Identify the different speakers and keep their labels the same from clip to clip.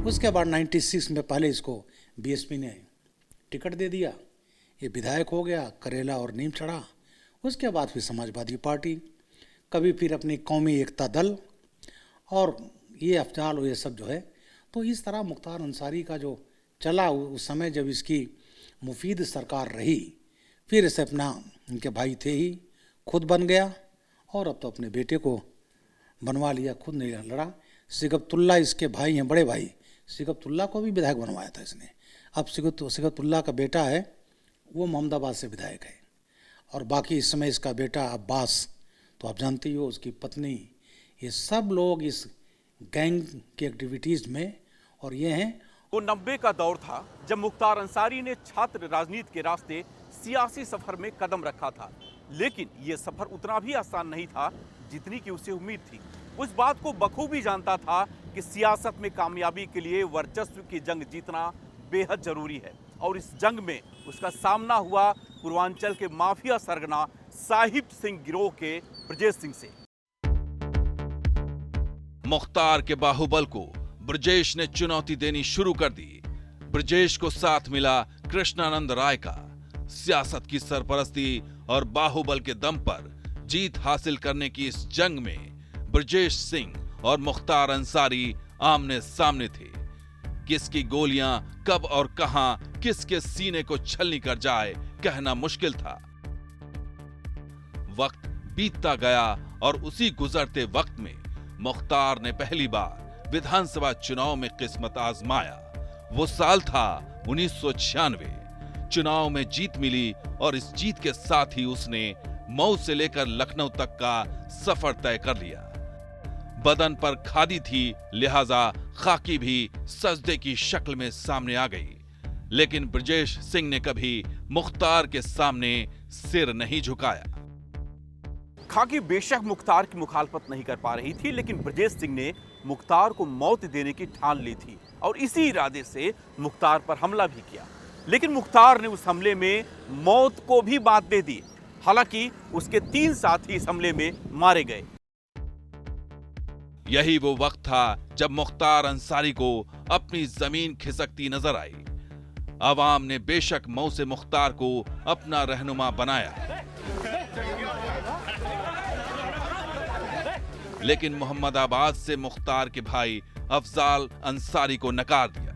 Speaker 1: उसके बाद 96 में पहले इसको बीएसपी ने टिकट दे दिया, ये विधायक हो गया, करेला और नीम चढ़ा। उसके बाद फिर समाजवादी पार्टी, कभी फिर अपनी कौमी एकता दल और ये अफजाल और ये सब जो है। तो इस तरह मुख्तार अंसारी का जो चला उस समय जब इसकी मुफीद सरकार रही, फिर इसे अपना, इनके भाई थे ही, खुद बन गया और अब तो अपने बेटे को बनवा लिया, खुद नहीं लड़ा। सिगतुल्ला इसके भाई हैं, बड़े भाई, सिगतुल्ला को भी विधायक बनवाया था इसने। अब सिगतुल्ला का बेटा है वो मोहम्मदाबाद से विधायक है, और बाकी इस समय इसका बेटा अब्बास, तो आप जानते ही हो, उसकी पत्नी, ये सब लोग इस गैंग की एक्टिविटीज़ में। और ये हैं,
Speaker 2: वो 90 का दौर था जब मुख्तार अंसारी ने छात्र राजनीति के रास्ते सियासी सफर में कदम रखा था, लेकिन ये सफर उतना भी आसान नहीं था जितनी की उसे उम्मीद थी। उस बात को बखूबी जानता था कि सियासत में कामयाबी के लिए वर्चस्व की जंग जीतना बेहद जरूरी है, और इस जंग में उसका सामना हुआ पूर्वांचल के माफिया सरगना साहिब सिंह गिरोह के ब्रजेश सिंह से।
Speaker 3: मुख्तार के बाहुबल को ब्रजेश ने चुनौती देनी शुरू कर दी। ब्रजेश को साथ मिला कृष्णानंद राय का। सियासत की सरपरस्ती और बाहुबल के दम पर जीत हासिल करने की इस जंग में ब्रजेश सिंह और मुख्तार अंसारी आमने सामने थे। किसकी गोलियां कब और कहां किसके सीने को छलनी कर जाए कहना मुश्किल था। वक्त बीतता गया और उसी गुजरते वक्त में मुख्तार ने पहली बार विधानसभा चुनाव में किस्मत आजमाया। वो साल था 1996। चुनाव में जीत मिली और इस जीत के साथ ही उसने मऊ से लेकर लखनऊ तक का सफर तय कर लिया। बदन पर खादी थी, लिहाजा खाकी भी सजदे की शक्ल में सामने आ गई। लेकिन ब्रजेश सिंह ने कभी मुख्तार के सामने सिर नहीं झुकाया।
Speaker 2: खाकी बेशक मुख्तार की मुखालफत नहीं कर पा रही थी, लेकिन ब्रजेश सिंह ने मुख्तार को मौत देने की ठान ली थी और इसी इरादे से मुख्तार पर हमला भी किया। लेकिन मुख्तार ने उस हमले में मौत को भी मात दे दी। हालांकि उसके 3 साथी इस हमले में मारे गए।
Speaker 3: यही वो वक्त था जब मुख्तार अंसारी को अपनी जमीन खिसकती नजर आई। आवाम ने बेशक मऊ से मुख्तार को अपना रहनुमा बनाया, लेकिन मोहम्मदाबाद से मुख्तार के भाई अफजाल अंसारी को नकार दिया।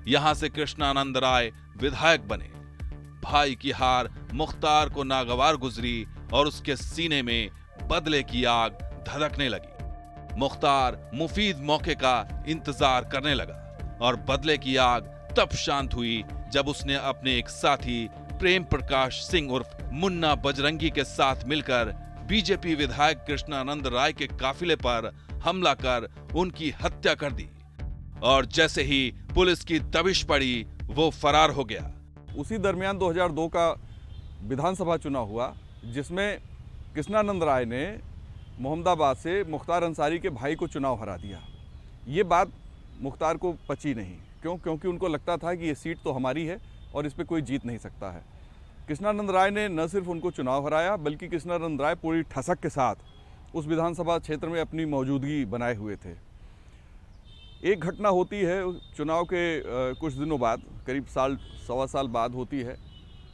Speaker 3: यहां से कृष्णानंद राय विधायक बने। भाई की हार मुख्तार को नागवार गुजरी और उसके सीने में बदले की आग धधकने लगी। मुख्तार मुफीद मौके का इंतजार करने लगा और बदले की आग तब शांत हुई जब उसने अपने एक साथी प्रेम प्रकाश सिंह उर्फ मुन्ना बजरंगी के साथ मिलकर बीजेपी विधायक कृष्णानंद राय के काफिले पर हमला कर उनकी हत्या कर दी। और जैसे ही पुलिस की दबिश पड़ी, वो फरार हो गया।
Speaker 4: उसी दरमियान 2002 का विधानसभा चुनाव हुआ, जिसमें कृष्णानंद राय ने मोहम्मदाबाद से मुख्तार अंसारी के भाई को चुनाव हरा दिया। ये बात मुख्तार को पची नहीं। क्योंकि उनको लगता था कि ये सीट तो हमारी है और इस पर कोई जीत नहीं सकता है। कृष्णानंद राय ने न सिर्फ उनको चुनाव हराया, बल्कि कृष्णानंद राय पूरी ठसक के साथ उस विधानसभा क्षेत्र में अपनी मौजूदगी बनाए हुए थे। एक घटना होती है चुनाव के कुछ दिनों बाद, करीब साल सवा साल बाद होती है।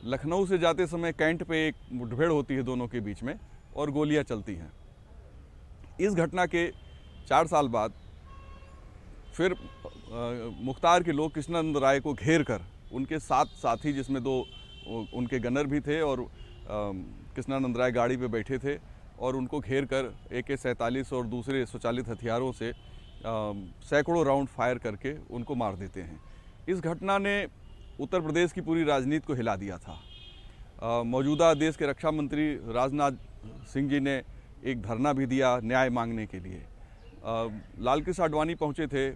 Speaker 4: लखनऊ से जाते समय कैंट पे एक मुठभेड़ होती है दोनों के बीच में और गोलियां चलती हैं। इस घटना के 4 साल बाद फिर मुख्तार के लोग कृष्णानंद राय को घेर कर, उनके 7 साथी जिसमें 2 उनके गनर भी थे और कृष्णानंद राय गाड़ी पे बैठे थे, और उनको घेर कर AK-47 और दूसरे स्वचालित हथियारों से सैकड़ों राउंड फायर करके उनको मार देते हैं। इस घटना ने उत्तर प्रदेश की पूरी राजनीति को हिला दिया था। मौजूदा देश के रक्षा मंत्री राजनाथ सिंह जी ने एक धरना भी दिया न्याय मांगने के लिए। लाल कृष्ण आडवाणी पहुंचे थे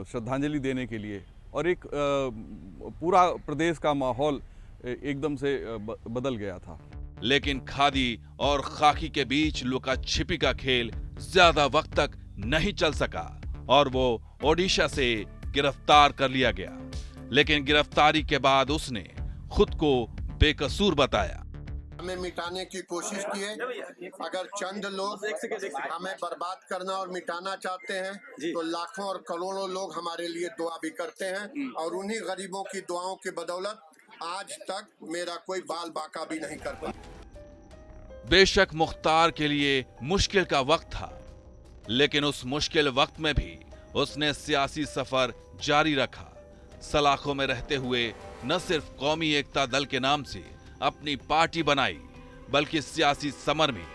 Speaker 4: श्रद्धांजलि देने के लिए, और एक पूरा प्रदेश का माहौल एकदम से बदल गया था।
Speaker 3: लेकिन खादी और खाकी के बीच लुका छिपी का खेल ज्यादा वक्त तक नहीं चल सका और वो ओडिशा से गिरफ्तार कर लिया गया। लेकिन गिरफ्तारी के बाद उसने खुद को बेकसूर बताया।
Speaker 5: हमें मिटाने की कोशिश किए। अगर चंद लोग हमें बर्बाद करना और मिटाना चाहते हैं तो लाखों और करोड़ों लोग हमारे लिए दुआ भी करते हैं, और उन्हीं गरीबों की दुआओं की बदौलत आज तक मेरा कोई बाल बाका भी नहीं कर पाया।
Speaker 3: बेशक मुख्तार के लिए मुश्किल का वक्त था, लेकिन उस मुश्किल वक्त में भी उसने सियासी सफर जारी रखा। सलाखों में रहते हुए न सिर्फ कौमी एकता दल के नाम से अपनी पार्टी बनाई, बल्कि सियासी समर में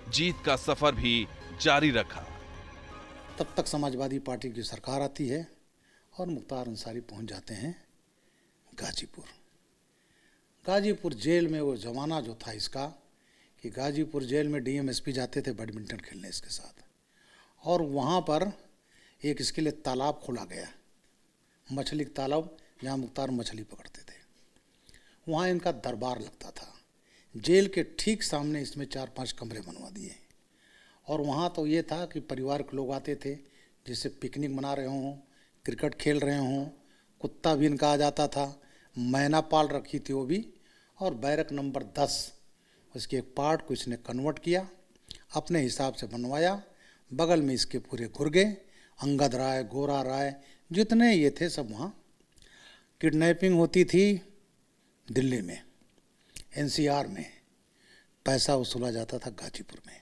Speaker 3: जीत का सफर भी जारी रखा।
Speaker 1: तब तक समाजवादी पार्टी की सरकार आती है और मुख्तार अंसारी पहुंच जाते हैं गाजीपुर। गाजीपुर जेल में वो जमाना जो था इसका कि गाजीपुर जेल में डीएम-एसपी जाते थे बैडमिंटन खेलने इसके साथ, और वहाँ पर एक इसके लिए तालाब खोला गया, मछली तालाब, जहाँ मुख्तार मछली पकड़ते थे। वहाँ इनका दरबार लगता था। जेल के ठीक सामने इसमें 4-5 कमरे बनवा दिए, और वहाँ तो ये था कि परिवार के लोग आते थे, जैसे पिकनिक मना रहे हों, क्रिकेट खेल रहे हों, कुत्ता भी इनका आ जाता था, मैना पाल रखी थी वो भी, और बैरक नंबर 10 उसके एक पार्ट को इसने कन्वर्ट किया, अपने हिसाब से बनवाया। बगल में इसके पूरे गुर्गे, अंगद राय, गोरा राय, जितने ये थे सब वहाँ। किडनैपिंग होती थी दिल्ली में, एनसीआर में, पैसा वसूला जाता था गाजीपुर में।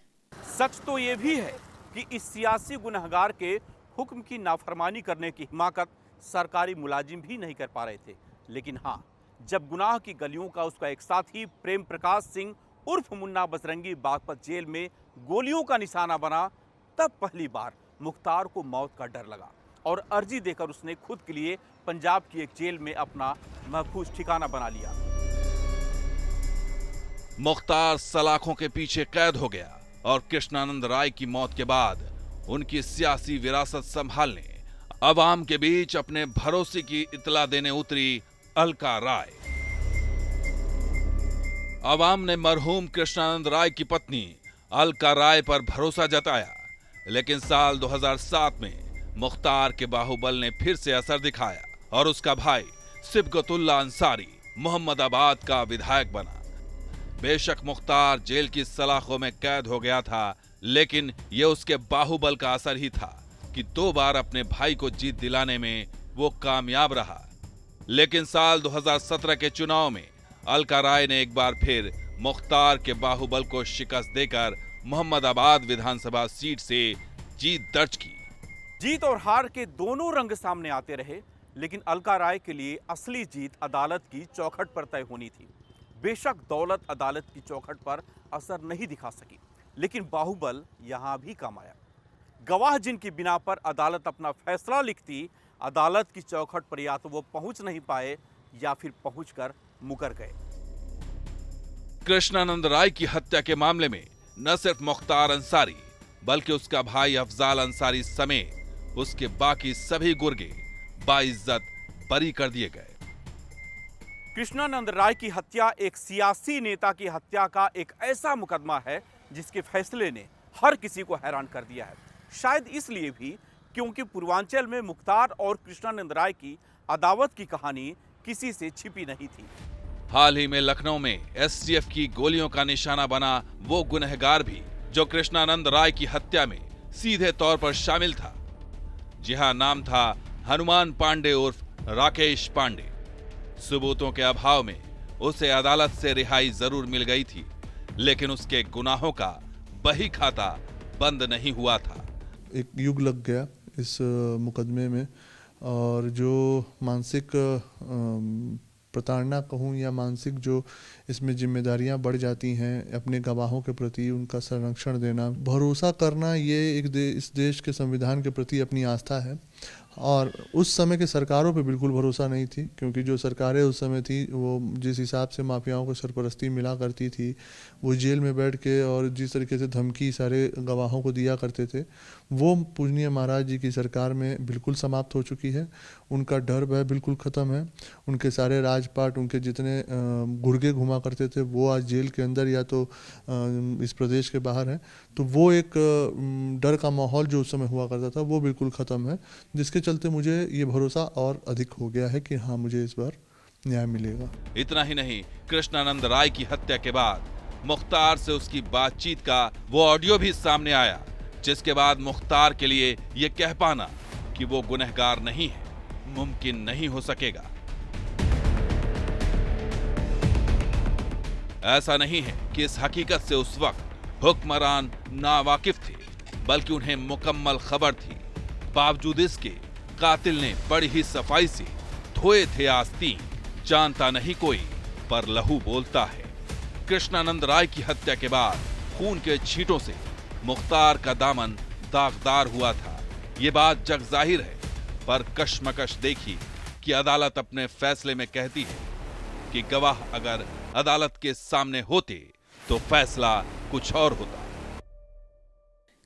Speaker 2: सच तो ये भी है कि इस सियासी गुनहगार के हुक्म की नाफरमानी करने की हिमाकत सरकारी मुलाजिम भी नहीं कर पा रहे थे। लेकिन हाँ, जब गुनाह की गलियों का उसका एक साथी प्रेम प्रकाश सिंह उर्फ मुन्ना बजरंगी बागपत जेल में गोलियों का निशाना बना, तब पहली बार मुख्तार को मौत का डर लगा और अर्जी देकर उसने खुद के लिए पंजाब की एक जेल में अपना महफूज ठिकाना बना लिया।
Speaker 3: मुख्तार सलाखों के पीछे कैद हो गया और कृष्णानंद राय की मौत के बाद उनकी सियासी विरासत संभालने अवाम के बीच अपने भरोसे की इतला देने उतरी अलका राय। अवाम ने मरहूम कृष्णानंद राय की पत्नी अलका राय पर भरोसा जताया, लेकिन साल 2007 में मुख्तार के बाहुबल ने फिर से असर दिखाया और उसका भाई सिबगतुल्ला अंसारी मोहम्मदाबाद का विधायक बना। बेशक मुख्तार जेल की सलाखों में कैद हो गया था, लेकिन यह उसके बाहुबल का असर ही था कि 2 बार अपने भाई को जीत दिलाने में वो कामयाब रहा। लेकिन साल 2017 के चुनाव में अलका राय ने एक बार फिर मुख्तार के बाहुबल को शिकस्त देकर मोहम्मदाबाद विधानसभा सीट से जीत दर्ज की।
Speaker 2: जीत और हार के दोनों रंग सामने आते रहे, लेकिन अलका राय के लिए असली जीत अदालत की चौखट पर तय होनी थी। बेशक दौलत अदालत की चौखट पर असर नहीं दिखा सकी, लेकिन बाहुबल यहां भी काम आया। गवाह जिनकी बिना पर अदालत अपना फैसला लिखती, अदालत की चौखट पर या तो वो पहुंच नहीं पाए या फिर पहुंचकर मुकर गए।
Speaker 3: कृष्णानंद राय की हत्या के मामले में न सिर्फ मुख्तार अंसारी बल्कि उसका भाई अफजाल अंसारी समेत उसके बाकी सभी गुर्गे बाइज्जत बरी कर दिए गए।
Speaker 2: कृष्णानंद राय की हत्या एक सियासी नेता की हत्या का एक ऐसा मुकदमा है जिसके फैसले ने हर किसी को हैरान कर दिया है। शायद इसलिए भी क्योंकि पूर्वांचल में मुख्तार और कृष्णानंद राय की अदावत की कहानी किसी से छिपी नहीं थी।
Speaker 3: हाल ही में लखनऊ में एसटीएफ की गोलियों का निशाना बना वो गुनहगार भी जो कृष्णानंद राय की हत्या में सीधे तौर पर शामिल था। जी हां, नाम था हनुमान पांडे उर्फ राकेश पांडे। सबूतों के अभाव में उसे अदालत से रिहाई जरूर मिल गई थी, लेकिन उसके गुनाहों का बही खाता बंद नहीं हुआ था।
Speaker 6: एक युग लग गया इस मुकदमे में, और जो मानसिक प्रताड़ना कहूँ या मानसिक जो इसमें जिम्मेदारियां बढ़ जाती हैं, अपने गवाहों के प्रति उनका संरक्षण देना, भरोसा करना, ये इस देश के संविधान के प्रति अपनी आस्था है। और उस समय के सरकारों पे बिल्कुल भरोसा नहीं थी, क्योंकि जो सरकारें उस समय थी वो जिस हिसाब से माफियाओं को सरपरस्ती मिला करती थी, वो जेल में बैठ के और जिस तरीके से धमकी सारे गवाहों को दिया करते थे, वो पूजनीय महाराज जी की सरकार में बिल्कुल समाप्त हो चुकी है। उनका डर भय बिल्कुल ख़त्म है। उनके सारे राजपाट, उनके जितने गुर्गे घुमा करते थे, वो आज जेल के अंदर या तो इस प्रदेश के बाहर है। तो वो एक डर का माहौल जो उस समय हुआ करता था वो बिल्कुल ख़त्म है, जिसके चलते मुझे ये भरोसा और अधिक हो गया है कि हाँ, मुझे इस बार न्याय मिलेगा।
Speaker 3: इतना ही नहीं, कृष्णानंद राय की हत्या के बाद मुख्तार से उसकी बातचीत का वो ऑडियो भी सामने आया, जिसके बाद मुख्तार के लिए यह कह पाना कि वो गुनहगार नहीं है मुमकिन नहीं हो सकेगा। ऐसा नहीं है कि इस हकीकत से उस वक्त हुक्मरान नावाकिफ थे, बल्कि उन्हें मुकम्मल खबर थी। बावजूद इसके कातिल ने बड़ी ही सफाई से धोए थे आस्तीन। जानता नहीं कोई पर लहू बोलता है। कृष्णानंद राय की हत्या के बाद खून के छींटों से मुख्तार का दामन दागदार हुआ था, ये बात जग जाहिर है। पर कशमकश देखी कि अदालत अपने फैसले में कहती है कि गवाह अगर अदालत के सामने होते तो फैसला कुछ और होता।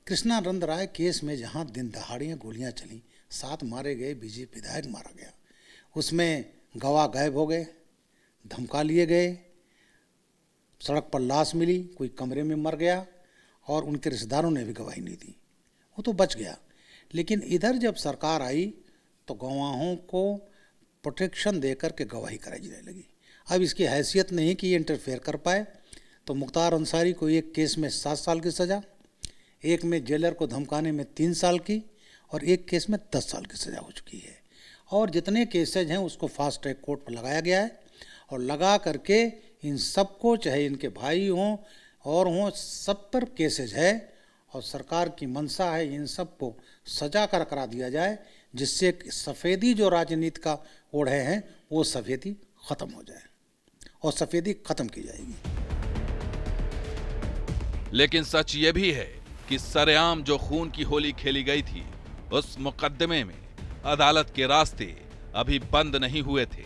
Speaker 1: कृष्णानंद राय केस में जहां दिन दहाड़ियां गोलियां चली, 7 मारे गए, बीजेपी विधायक मारा गया, उसमें गवाह गायब हो गए, धमका लिए गए, सड़क पर लाश मिली, कोई कमरे में मर गया और उनके रिश्तेदारों ने भी गवाही नहीं दी, वो तो बच गया। लेकिन इधर जब सरकार आई तो गवाहों को प्रोटेक्शन देकर के गवाही कराई जाने लगी। अब इसकी हैसियत नहीं कि ये इंटरफेयर कर पाए। तो मुख्तार अंसारी को एक केस में 7 साल की सज़ा, एक में जेलर को धमकाने में 3 साल की और एक केस में 10 साल की सज़ा हो चुकी है। और जितने केसेज हैं उसको फास्ट ट्रैक कोर्ट पर लगाया गया है और लगा करके इन सबको, चाहे इनके भाई हों और हों, सब पर केसेज है और सरकार की मंशा है इन सबको सजा करा दिया जाए, जिससे सफ़ेदी जो राजनीति का ओढ़े हैं वो सफ़ेदी ख़त्म हो जाए और सफ़ेदी ख़त्म की जाएगी।
Speaker 3: लेकिन सच ये भी है कि सरेआम जो खून की होली खेली गई थी, उस मुकदमे में अदालत के रास्ते अभी बंद नहीं हुए थे।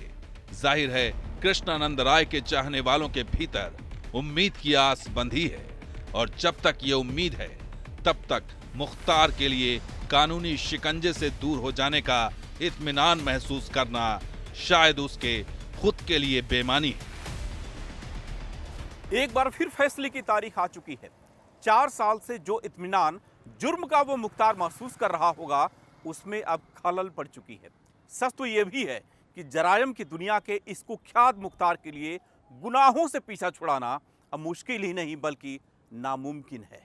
Speaker 3: जाहिर है कृष्णानंद राय के चाहने वालों के भीतर उम्मीद की आस बंधी है और जब तक ये उम्मीद है तब तक मुख्तार के लिए कानूनी शिकंजे से दूर हो जाने का इत्मीनान महसूस करना शायद उसके खुद के लिए बेमानी है।
Speaker 2: एक बार फिर फैसले की तारीख आ चुकी है। 4 साल से जो इत्मीनान जुर्म का वो मुख्तार महसूस कर रहा होगा, उसमें अब खलल पड़ चुकी है। सच तो यह भी है कि जरायम की दुनिया के इस कुख्यात मुख्तार के लिए गुनाहों से पीछा छुड़ाना अब मुश्किल ही नहीं बल्कि नामुमकिन है।